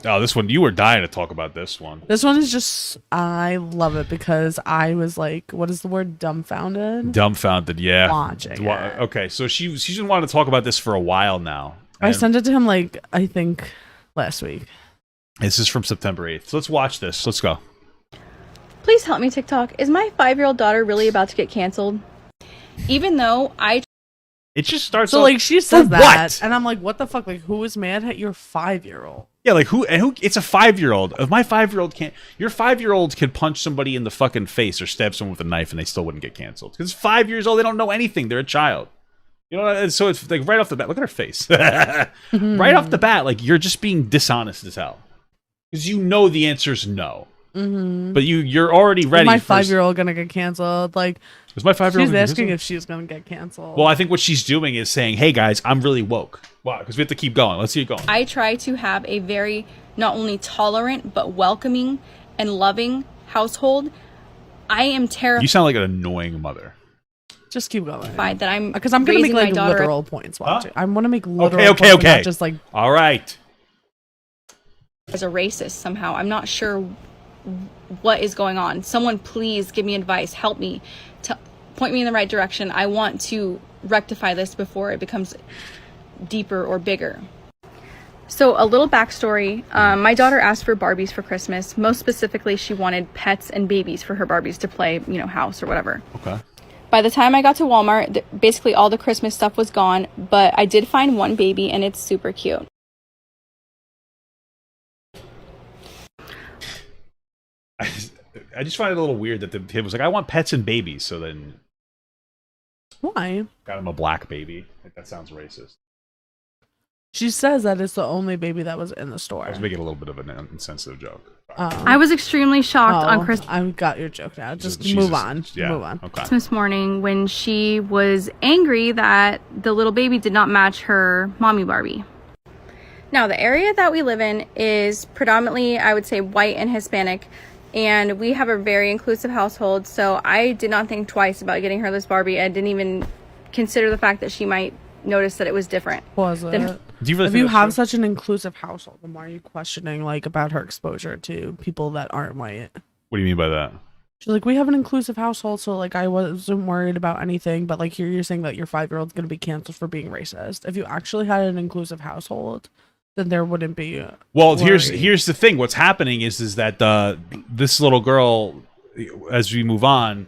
Oh, this one, you were dying to talk about this one. This one is just, I love it because I was like, what is the word? Dumbfounded? Dumbfounded, yeah. Watching it. Okay, so she's been wanting to talk about this for a while now. I sent it to him, like, I think last week. This is from September 8th. So let's watch this. Let's go. Please help me, TikTok. Is my 5-year-old daughter really about to get canceled? Even though It just starts So, off, like, she says that. what? And I'm like, what the fuck? Like, who is mad at your 5-year-old? Yeah, like who? It's a 5-year-old. If my 5-year-old can't, your 5-year-old could punch somebody in the fucking face or stab someone with a knife, and they still wouldn't get canceled. Because 5 years old, they don't know anything. They're a child. You know, so it's like right off the bat. Look at her face. Right off the bat, like you're just being dishonest as hell. Because you know the answer is no. But you're already ready. Is my 5-year-old gonna get canceled? Like, is my 5-year-old? She's asking if she's gonna get canceled. Well, I think what she's doing is saying, "Hey guys, I'm really woke." Wow, because we have to keep going. Let's see it going. I try to have a very not only tolerant but welcoming and loving household. I am terrified. You sound like an annoying mother. Just keep going. That I'm because I'm gonna make like literal points. Watching. I want to make literal points. Okay. Not just like. All right. As a racist somehow, I'm not sure what is going on. Someone please give me advice. Help me. Point me in the right direction. I want to rectify this before it becomes deeper or bigger. So a little backstory. My daughter asked for Barbies for Christmas. Most specifically, she wanted pets and babies for her Barbies to play, house or whatever. Okay. By the time I got to Walmart, basically all the Christmas stuff was gone, but I did find one baby and it's super cute. I just find it a little weird that the kid was like, "I want pets and babies," so then why got him a black baby? Like, that sounds racist. She says that it's the only baby that was in the store. I was making a little bit of an insensitive joke. I was extremely shocked on Christmas. I got your joke now. Just move on. Yeah. Move on. Okay. Christmas morning when she was angry that the little baby did not match her mommy Barbie. Now, the area that we live in is predominantly, I would say, white and Hispanic. And we have a very inclusive household, so I did not think twice about getting her this Barbie. I didn't even consider the fact that she might notice that it was different. Was it? Do you really if you have such an inclusive household, then why are you questioning like about her exposure to people that aren't white? What do you mean by that? She's like, we have an inclusive household, so like I wasn't worried about anything. But like here, you're saying that your 5-year-old's gonna be canceled for being racist. If you actually had an inclusive household, then there wouldn't be. Well, here's the thing. What's happening is that this little girl, as we move on,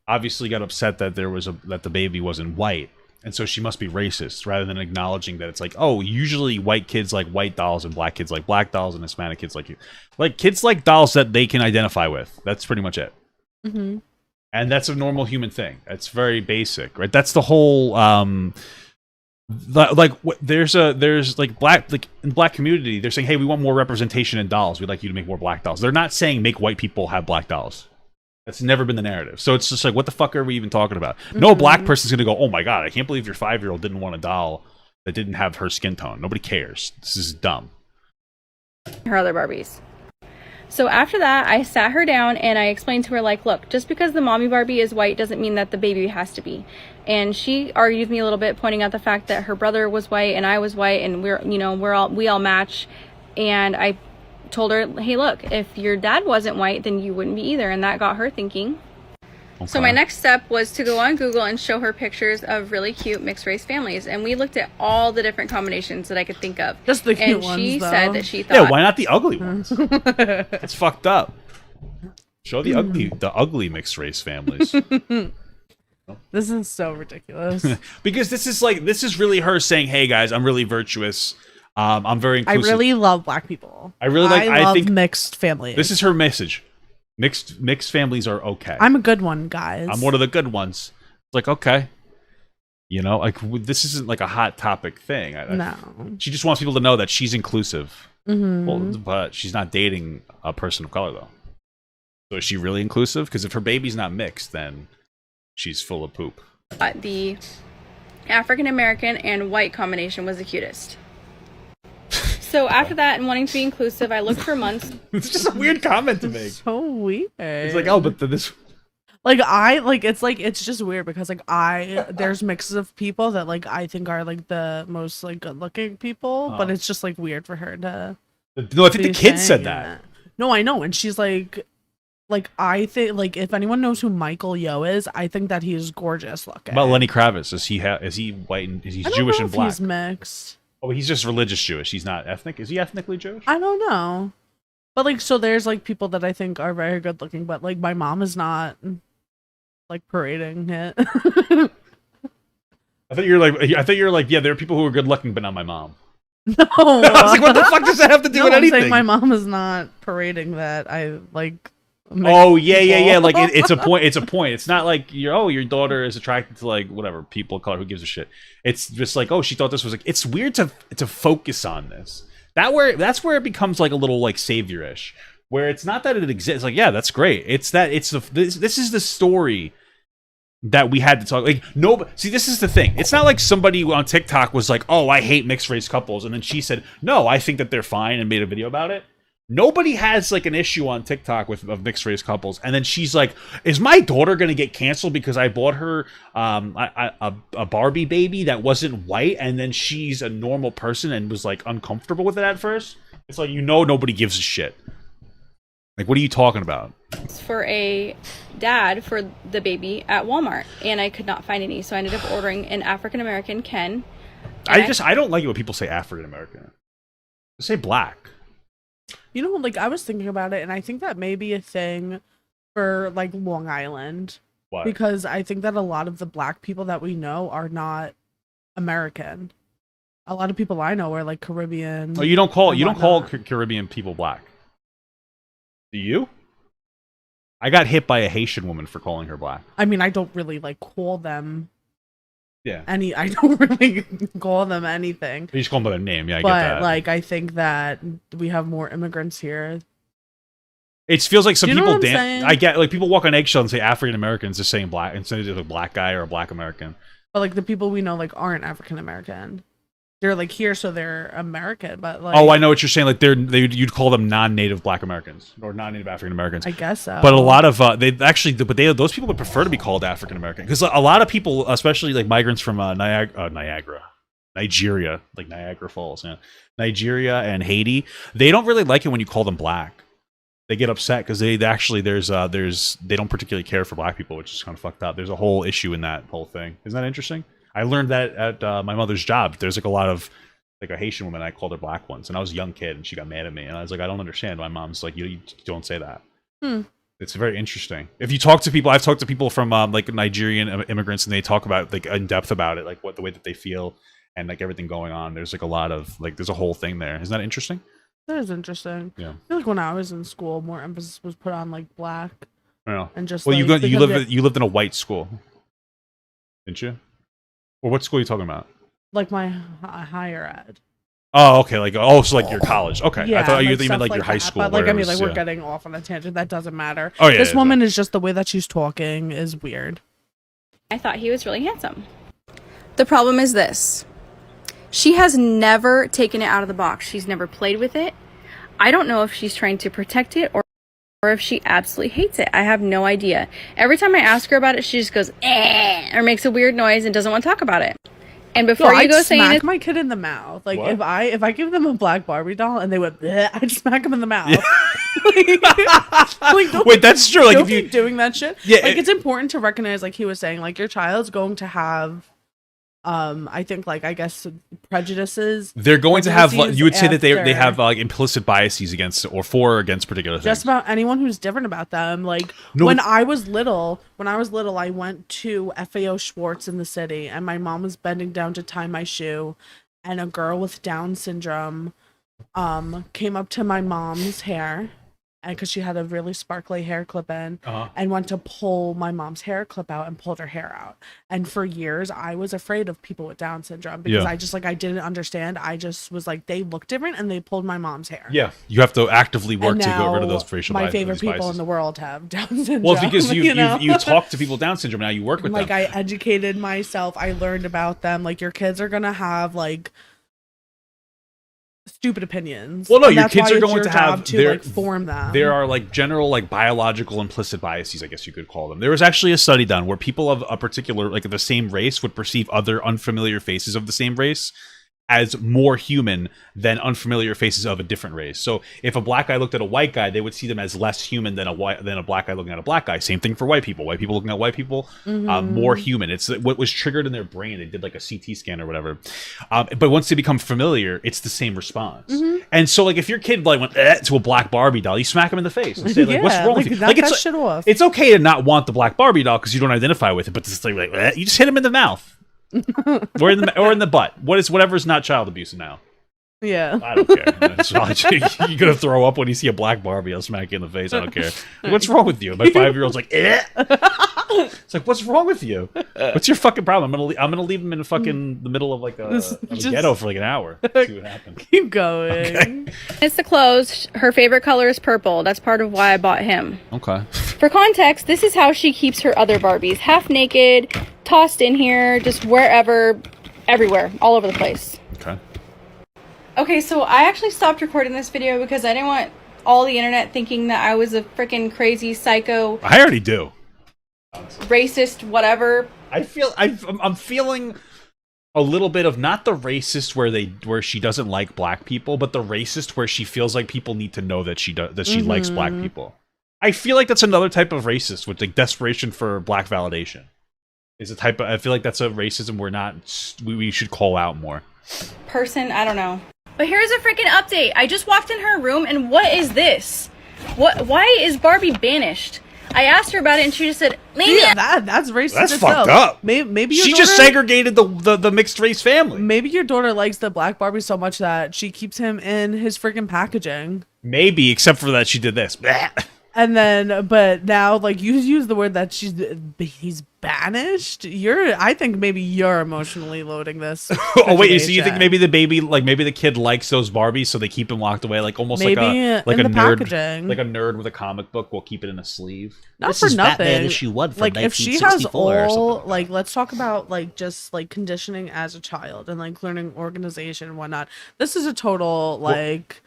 obviously got upset that that the baby wasn't white, and so she must be racist, rather than acknowledging that it's like, oh, usually white kids like white dolls and black kids like black dolls and Hispanic kids like you, like kids like dolls that they can identify with. That's pretty much it. And that's a normal human thing. That's very basic, right? That's the whole. There's black, like in black community, they're saying, hey, we want more representation in dolls. We'd like you to make more black dolls. They're not saying make white people have black dolls. That's never been the narrative. So it's just like, what the fuck are we even talking about? No black person's gonna go, oh my god, I can't believe your 5-year-old didn't want a doll that didn't have her skin tone. Nobody cares. This is dumb. Her other Barbies. So after that, I sat her down and I explained to her, like, look, just because the mommy Barbie is white doesn't mean that the baby has to be. And she argued with me a little bit, pointing out the fact that her brother was white and I was white, and we all match. And I told her, hey, look, if your dad wasn't white, then you wouldn't be either. And that got her thinking. Okay. So my next step was to go on Google and show her pictures of really cute mixed race families. And we looked at all the different combinations that I could think of. Just the cute ones, and she though. said that she thought... Yeah, why not the ugly ones? That's fucked up. Show the ugly mixed race families. This is so ridiculous. Because this is really her saying, hey guys, I'm really virtuous. I'm very inclusive. I really love black people. I think mixed families. This is her message. Mixed families are okay. I'm a good one, guys. I'm one of the good ones. It's like, okay. Like this isn't like a hot topic thing. No. She just wants people to know that she's inclusive. Well, but she's not dating a person of color though. So is she really inclusive? Because if her baby's not mixed, then she's full of poop. The African American and white combination was the cutest. So after that, and wanting to be inclusive, I looked for months. It's just a weird comment to make. So weird. It's like, oh, but this. It's just weird because there's mixes of people that like I think are like the most like good looking people, but it's just like weird for her to. No, I think the kid said that. No, I know, and she's like I think like if anyone knows who Michael Yo is, I think that he's gorgeous looking. About Lenny Kravitz, is he white and is he Jewish and black? He's mixed. Oh, he's just religious Jewish. He's not ethnic. Is he ethnically Jewish? I don't know. But like, so there's like people that I think are very good looking, but like my mom is not like parading it. I thought you're like, yeah, there are people who are good looking, but not my mom. No. I was like, what the fuck does that have to do with anything? I'm saying my mom is not parading that. I like. Oh yeah. Like it's a point. It's a point. It's not like your daughter is attracted to like whatever people of color. Who gives a shit? It's just like, oh, she thought this was like. It's weird to focus on this. That's where it becomes like a little like savior-ish, where it's not that it exists. Like, yeah, that's great. It's that this is the story that we had to talk. Like, no, see, this is the thing. It's not like somebody on TikTok was like, oh, I hate mixed race couples, and then she said, no, I think that they're fine, and made a video about it. Nobody has like an issue on TikTok of mixed race couples, and then she's like, "Is my daughter gonna get canceled because I bought her a Barbie baby that wasn't white?" And then she's a normal person and was like uncomfortable with it at first. It's like nobody gives a shit. Like, what are you talking about? For a dad for the baby at Walmart, and I could not find any, so I ended up ordering an African American Ken. I don't like it when people say African American. Say black. You know, like I was thinking about it, and I think that may be a thing for like Long Island. Why? Because I think that a lot of the black people that we know are not American. A lot of people I know are like Caribbean. Oh, you don't call Caribbean people black. Do you? I got hit by a Haitian woman for calling her black. I mean, I don't really like call them. Yeah. I don't really call them anything. You just call them by their name. Yeah, I get that. But like, I think that we have more immigrants here. It feels like some people dance. I get like people walk on eggshells and say African Americans just saying black instead of a black guy or a black American. But like the people we know like aren't African American. They're like here, so they're American. But like, oh, I know what you're saying. Like you'd call them non-native Black Americans or non-native African Americans. I guess so. But a lot of those people would prefer to be called African American because a lot of people, especially like migrants from Nigeria, like Niagara Falls, yeah, Nigeria and Haiti, they don't really like it when you call them black. They get upset because they don't particularly care for black people, which is kind of fucked up. There's a whole issue in that whole thing. Isn't that interesting? I learned that at my mother's job. There's like a lot of like a Haitian woman. I called her black once, and I was a young kid, and she got mad at me, and I was like, I don't understand. My mom's like, you don't say that. It's very interesting. If you talk to people, I've talked to people from like Nigerian immigrants, and they talk about like in depth about it, like what the way that they feel and like everything going on. There's like a lot of like there's a whole thing there. Isn't that interesting? That is interesting. Yeah. I feel like when I was in school, more emphasis was put on like black. I know. And just well, like, you lived in a white school, didn't you? Or what school are you talking about? Like my higher ed. Oh, okay. Like so like your college. Okay. Yeah, I thought you like meant like that, your high school. But like I mean, like we're getting off on a tangent. That doesn't matter. Oh yeah. This woman is just the way that she's talking is weird. I thought he was really handsome. The problem is this. She has never taken it out of the box. She's never played with it. I don't know if she's trying to protect it or if she absolutely hates it. I have no idea. Every time I ask her about it, she just goes, eh, or makes a weird noise and doesn't want to talk about it. And before you go saying smack my kid in the mouth. Like what? if I give them a black Barbie doll and they went, bleh, I'd smack them in the mouth. Yeah. Wait, that's true. Like if you doing that shit, yeah, like it's important to recognize, like he was saying, like your child's going to have I think like I guess prejudices. They're going to have you would say that they have like implicit biases against against particular things. Just about anyone who's different about them. Like when I was little, I went to FAO Schwartz in the city, and my mom was bending down to tie my shoe, and a girl with Down syndrome came up to my mom's hair. And because she had a really sparkly hair clip in, and went to pull my mom's hair clip out and pulled her hair out. And for years, I was afraid of people with Down syndrome because I didn't understand. I just was like, they look different, and they pulled my mom's hair. Yeah, you have to actively work to get rid of those racial biases. My favorite people in the world have Down syndrome. Well, because you talk to people with Down syndrome now, you work with them. Like I educated myself, I learned about them. Like your kids are gonna have like stupid opinions. Well, no, your kids are going to have like form them. There are like general like biological implicit biases, I guess you could call them. There was actually a study done where people of a particular like the same race would perceive other unfamiliar faces of the same race as more human than unfamiliar faces of a different race. So if a black guy looked at a white guy, they would see them as less human than a black guy looking at a black guy. Same thing for white people. White people looking at white people, more human. It's what was triggered in their brain. They did like a CT scan or whatever. But once they become familiar, it's the same response. And so like if your kid like went to a black Barbie doll, you smack him in the face and say like, "What's wrong with you?" Knock that shit off. It's okay to not want the black Barbie doll because you don't identify with it, but just like you just hit him in the mouth. or in the butt. Whatever's not child abuse now. Yeah. I don't care. You're gonna throw up when you see a black Barbie. I'll smack you in the face. I don't care. What's wrong with you? My 5-year-old's like, eh. It's like, what's wrong with you? What's your fucking problem? I'm gonna leave him in fucking the middle of like a ghetto for like an hour. See what happens. Keep going. Okay. It's the clothes. Her favorite color is purple. That's part of why I bought him. Okay. For context, this is how she keeps her other Barbies. Half naked, tossed in here, just wherever, everywhere, all over the place. Okay. Okay, so I actually stopped recording this video because I didn't want all the internet thinking that I was a freaking crazy psycho. I already do. Racist, whatever. I'm feeling a little bit of not the racist where she doesn't like black people, but the racist where she feels like people need to know that she likes black people. I feel like that's another type of racist with like desperation for black validation. Is a type of, I feel like that's a racism we should call out more. Person, I don't know. But here's a freaking update. I just walked in her room and what is this? Why is Barbie banished? I asked her about it and she just said, that's racist. That's itself. fucked up. Maybe she just segregated the mixed race family. Maybe your daughter likes the black Barbie so much that she keeps him in his freaking packaging. Maybe, except for that she did this. And then, but now, like, you use the word that he's banished. I think maybe you're emotionally loading this. Oh wait, so you think maybe the baby, like maybe the kid likes those Barbies, so they keep him locked away, like almost maybe like a nerd, packaging. like a nerd with a comic book will keep it in a sleeve. Not this for is nothing. Batman issue 1 from like if she has 1964 or all, something. like, let's talk about like just like conditioning as a child and like learning organization and whatnot. This is a total like.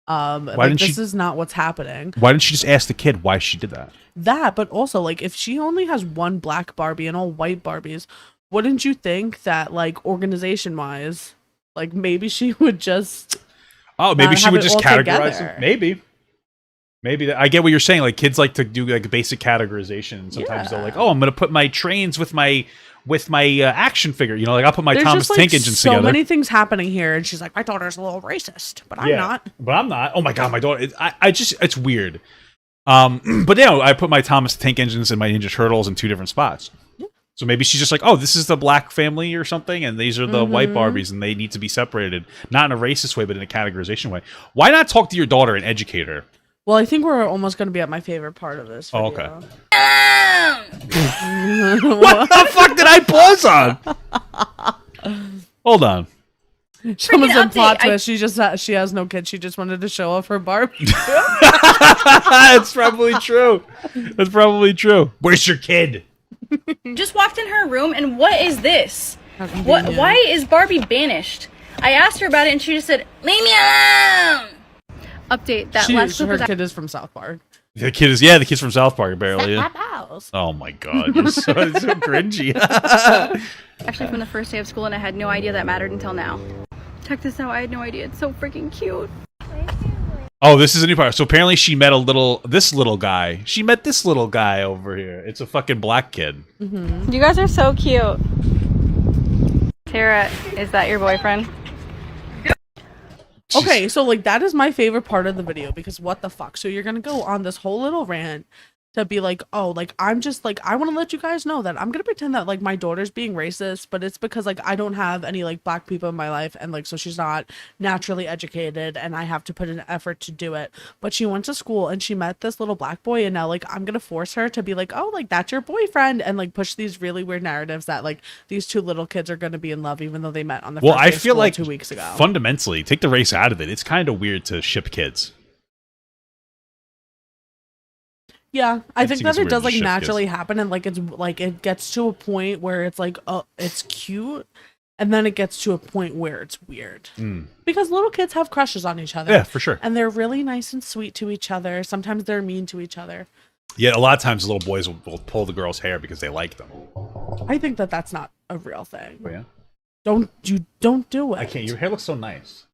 This is not what's happening. Why didn't she just ask the kid why she did that? But also, like, if she only has one black Barbie and all white Barbies, wouldn't you think that, like, organization-wise, like, maybe she would just... Oh, maybe she would just categorize them. Maybe I get what you're saying. Like, kids like to do, like, basic categorization. And sometimes they're like, oh, I'm going to put my trains with my action figure, you know, like I'll put my Thomas Tank Engines together. So many things happening here, and she's like, my daughter's a little racist, but I'm not. But I'm not. Oh my god, my daughter. It's weird. But yeah, I put my Thomas Tank Engines and my Ninja Turtles in 2 different spots. Yeah. So maybe she's just like, oh, this is the black family or something, and these are the white Barbies, and they need to be separated, not in a racist way, but in a categorization way. Why not talk to your daughter and educate her? Well, I think we're almost going to be at my favorite part of this video. Oh, okay. What the fuck did I pause on? Hold on. Someone's a plot twist. She has no kids. She just wanted to show off her Barbie. That's probably true. That's probably true. Where's your kid? Just walked in her room and what is this? Why is Barbie banished? I asked her about it and she just said, leave me alone. Update that last her kid is from South Park. The kid's from South Park, apparently. Oh my god, you're so cringy. Actually, from the first day of school, and I had no idea that mattered until now. Check this out, I had no idea. It's so freaking cute. Oh, this is a new part. So apparently she met this little guy. She met this little guy over here. It's a fucking black kid. Mm-hmm. You guys are so cute. Tara, is that your boyfriend? Okay, so like that is my favorite part of the video because what the fuck? So you're gonna go on this whole little rant to be like, oh, like I'm just like I want to let you guys know that I'm gonna pretend that like my daughter's being racist, but it's because like I don't have any like black people in my life, and like so she's not naturally educated, and I have to put an effort to do it. But she went to school and she met this little black boy, and now like I'm gonna force her to be like, oh, like that's your boyfriend, and like push these really weird narratives that like these 2 little kids are gonna be in love even though they met on the first day of school 2 weeks ago. Fundamentally, take the race out of it. It's kind of weird to ship kids. Yeah, I think that it does like naturally happen, and like it's like it gets to a point where it's like, oh, it's cute, and then it gets to a point where it's weird because little kids have crushes on each other. Yeah, for sure, and they're really nice and sweet to each other. Sometimes they're mean to each other. Yeah, a lot of times little boys will pull the girl's hair because they like them. I think that that's not a real thing. Oh, yeah. Don't do it. I can't. Your hair looks so nice.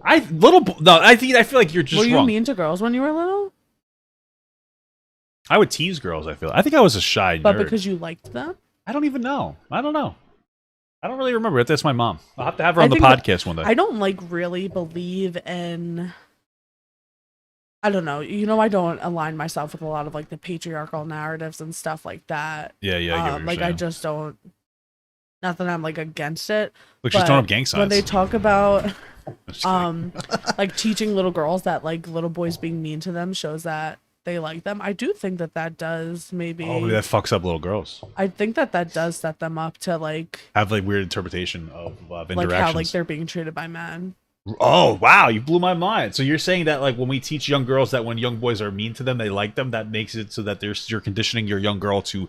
I feel like you're just Were you wrong. mean to girls when you were little? I would tease girls. I think I was a shy But nerd. because you liked them? I don't even know. I don't know. I don't really remember it. That's my mom. I'll have to have her on the podcast one day. I don't like really believe in. I don't know. You know, I don't align myself with a lot of like the patriarchal narratives and stuff like that. Yeah, I get what you're like saying. I just don't. Not that I'm like against it. Look, she's throwing up gang signs. When they talk about like teaching little girls that like little boys being mean to them shows that they like them. I do think that does maybe. Oh, maybe that fucks up little girls. I think that does set them up to like have like weird interpretation of interactions. Like how like they're being treated by men. Oh wow, you blew my mind. So you're saying that like when we teach young girls that when young boys are mean to them, they like them. That makes it so that you're conditioning your young girl to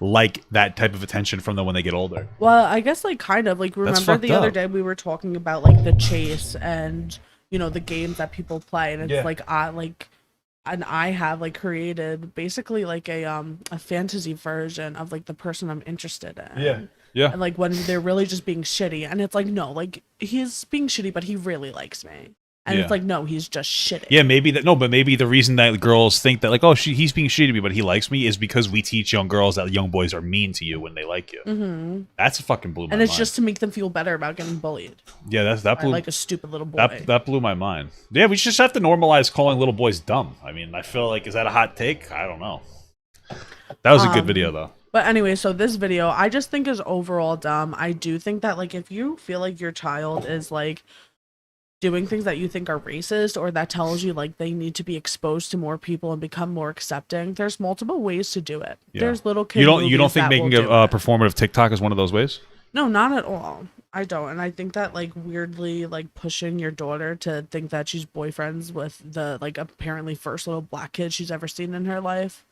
like that type of attention from them when they get older. Well, I guess like kind of like remember the other day we were talking about like the chase and you know the games that people play, and it's like I have like created basically like a fantasy version of like the person I'm interested in. Yeah. And like when they're really just being shitty, and it's like no, like he's being shitty, but he really likes me. And it's like no, he's just shitty. Yeah, but maybe the reason that girls think that like he's being shitty to me, but he likes me is because we teach young girls that young boys are mean to you when they like you. Mm-hmm. That's a fucking blew my mind. And it's just to make them feel better about getting bullied. Yeah, that blew like a stupid little boy. That blew my mind. Yeah, we just have to normalize calling little boys dumb. I mean, I feel like is that a hot take? I don't know. That was a good video though. But anyway, so this video I just think is overall dumb. I do think that like if you feel like your child is like doing things that you think are racist or that tells you like they need to be exposed to more people and become more accepting, there's multiple ways to do it. Yeah. There's little kids. You don't think making a performative TikTok is one of those ways? No, not at all. I don't. And I think that like weirdly like pushing your daughter to think that she's boyfriends with the like apparently first little black kid she's ever seen in her life,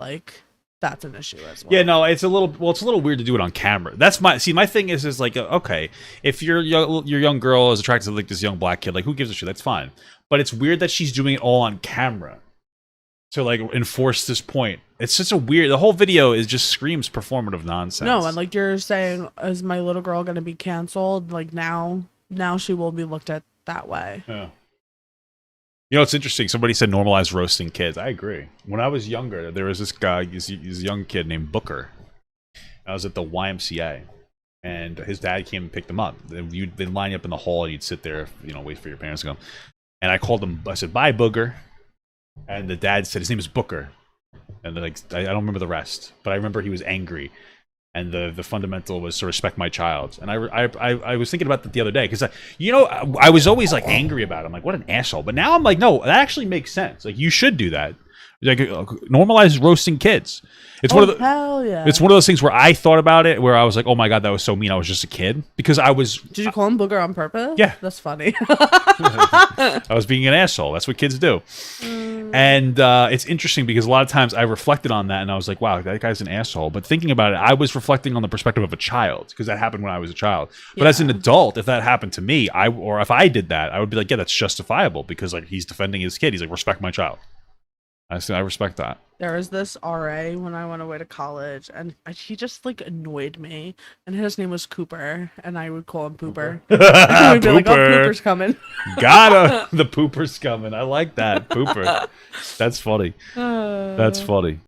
like that's an issue as well. Yeah, no, it's a little weird to do it on camera. That's my thing is like okay, if your young girl is attracted to like this young black kid, like who gives a shit? That's fine. But it's weird that she's doing it all on camera to like enforce this point. It's just the whole video is just screams performative nonsense. No, and like you're saying, is my little girl gonna be canceled? Like now she will be looked at that way. Yeah. You know, it's interesting. Somebody said normalize roasting kids. I agree. When I was younger, there was this guy, he's a young kid named Booker. I was at the YMCA, and his dad came and picked him up. You'd been lining up in the hall, and you'd sit there, wait for your parents to come. And I called him. I said, "Bye, Booger." And the dad said his name is Booker. And like I don't remember the rest, but I remember he was angry. And the fundamental was to respect my child. And I was thinking about that the other day because I was always like angry about him, like what an asshole. But now I'm like, no, that actually makes sense. Like you should do that. Like normalize roasting kids. It's hell yeah. It's one of those things where I thought about it, where I was like, oh my god, that was so mean. I was just a kid because I was. Did you call him Booger on purpose? Yeah, that's funny. I was being an asshole. That's what kids do. And it's interesting because a lot of times I reflected on that and I was like, wow, that guy's an asshole. But thinking about it, I was reflecting on the perspective of a child because that happened when I was a child. But as an adult, if that happened to me, or if I did that, I would be like, yeah, that's justifiable because like he's defending his kid. He's like, respect my child. I respect that. There was this RA when I went away to college, and he just like annoyed me. And his name was Cooper, and I would call him Pooper. I would be like, "Oh, Pooper's coming." Gotta, the Pooper's coming. I like that, Pooper. That's funny. That's funny.